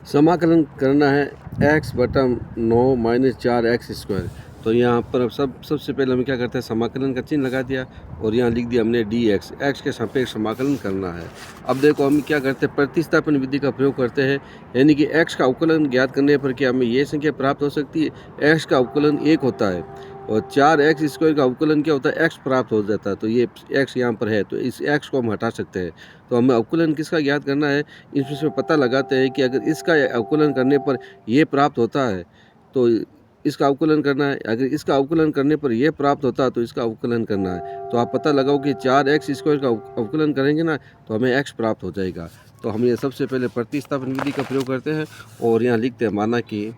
समाकलन करना है x बटा 9 माइनस 4x²। तो यहाँ पर अब सबसे पहले हम क्या करते हैं, समाकलन का चिन्ह लगा दिया और यहाँ लिख दिया हमने dx, x के सापेक्ष समाकलन करना है। अब देखो हम क्या करते हैं, प्रतिस्थापन विधि का प्रयोग करते हैं, यानी कि x का अवकलन ज्ञात करने पर क्या हमें ये संख्या प्राप्त हो सकती है, x का अवकलन 1 होता है और 4x² का अवकलन क्या होता है, x प्राप्त हो जाता है। तो ये x यहाँ पर है तो इस x को हम हटा सकते हैं। तो हमें अवकलन किसका ज्ञात करना है, इसमें पता लगाते हैं कि अगर इसका अवकलन करने पर ये प्राप्त होता है तो इसका अवकलन करना है, अगर इसका अवकलन करने पर यह प्राप्त होता है तो इसका अवकलन करना है। तो आप पता लगाओ कि 4x² का अवकलन करेंगे ना तो हमें x प्राप्त हो जाएगा। तो हम ये सबसे पहले प्रतिस्थापन विधि का प्रयोग करते हैं और यहाँ लिखते हैं माना कि,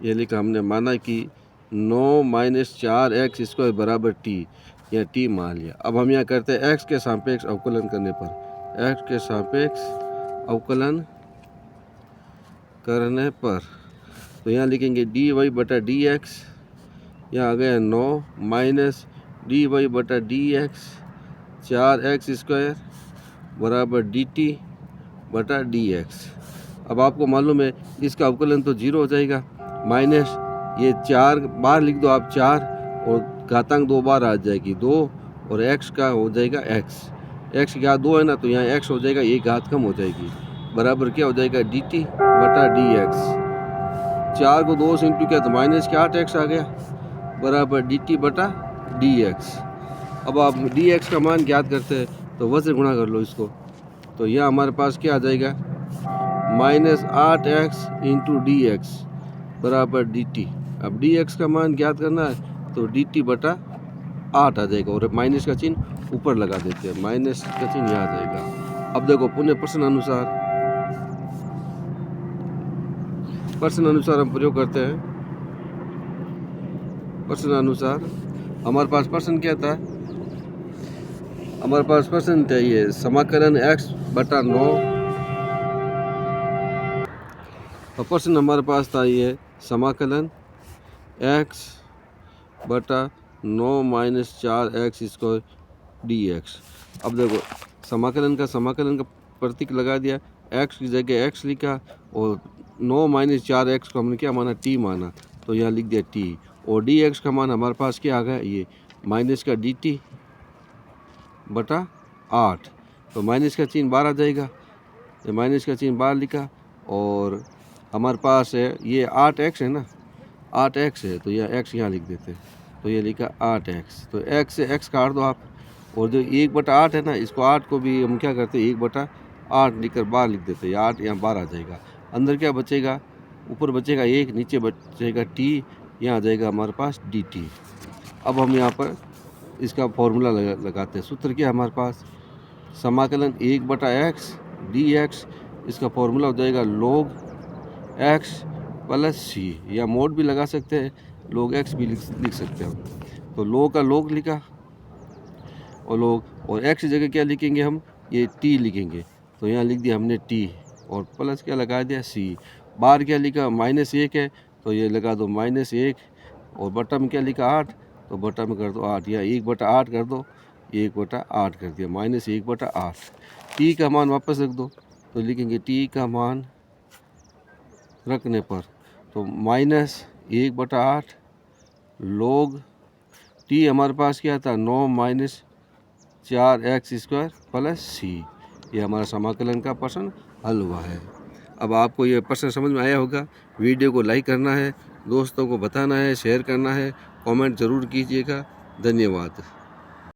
ये लिखा हमने माना कि 9 माइनस 4x² बराबर t, या t मान लिया। अब हम यहाँ करते हैं x के सापेक्ष अवकलन करने पर, x के सापेक्ष अवकलन करने पर तो यहाँ लिखेंगे dy बटा dx, यहाँ आ गया 9 माइनस dy बटा dx 4x² बराबर dt बटा dx। अब आपको मालूम है इसका अवकलन तो 0 हो जाएगा, माइनस ये 4 बार लिख दो आप, 4 और घातांक 2 बार आ जाएगी 2 और x का हो जाएगा x की घात 2 है ना तो यहाँ x हो जाएगा, एक घात कम हो जाएगी, बराबर क्या हो जाएगा dt बटा dx। 4 को 2 से इंटू किया तो माइनस के 8x आ गया बराबर dt बटा dx। अब आप dx का मान ज्ञात करते हैं तो वजन गुणा कर लो इसको, तो यह हमारे पास क्या आ जाएगा माइनस 8x इंटू dx बराबर dt। अब dx का मान ज्ञात करना है तो dt बटा 8 आ जाएगा और माइनस का चिन्ह ऊपर लगा देते हैं, माइनस का चिन्ह यहाँ आ जाएगा। अब देखो पुनः प्रश्न अनुसार हम प्रयोग करते हैं। प्रश्न अनुसार हमारे पास प्रश्न क्या था, हमारे पास प्रश्न था ये समाकलन x बटा 9, और प्रश्न हमारे पास था ये समाकलन x बटा 9 माइनस 4x² dx। अब देखो समाकलन का प्रतीक लगा दिया, x की जगह x लिखा और 9 माइनस 4x को हमने क्या माना, t माना, तो यहाँ लिख दिया t, और dx का मान हमारे पास क्या आ गया, ये माइनस का dt बटा 8, तो माइनस का चिन्ह बाहर आ जाएगा, ये माइनस का चिन्ह बाहर लिखा और हमारे पास है ये 8x है ना, 8x है तो यह x यहाँ लिख देते हैं, तो ये लिखा 8x, तो x से x काट दो आप, और जो 1/8 है ना इसको 8 को भी हम क्या करते हैं 1/8 लिखकर बाहर लिख देते हैं, 8 यहाँ बाहर आ जाएगा, अंदर क्या बचेगा, ऊपर बचेगा 1, नीचे बचेगा t, यहाँ आ जाएगा हमारे पास dt। अब हम यहाँ पर इसका फॉर्मूला लगाते हैं, सूत्र क्या है हमारे पास, समाकलन 1/x dx, इसका फॉर्मूला हो जाएगा log x प्लस c, या मोड भी लगा सकते हैं, log x भी लिख सकते हैं। तो log का log लिखा और x की जगह क्या लिखेंगे हम, ये t लिखेंगे, तो यहाँ लिख दिया हमने t और प्लस क्या लगा दिया c, बाहर क्या लिखा -1 है तो ये लगा दो -1, और बटा में क्या लिखा 8, तो बटा में कर दो 8, या 1/8 कर दो, 1/8 कर दिया, -1/8। t का मान वापस रख दो, तो लिखेंगे t का मान रखने पर तो -1/8 log t हमारे पास क्या था 9 माइनस 4x² प्लस c, ये हमारा समाकलन का प्रश्न हल हुआ है। अब आपको ये प्रश्न समझ में आया होगा, वीडियो को लाइक करना है, दोस्तों को बताना है, शेयर करना है, कमेंट ज़रूर कीजिएगा। धन्यवाद।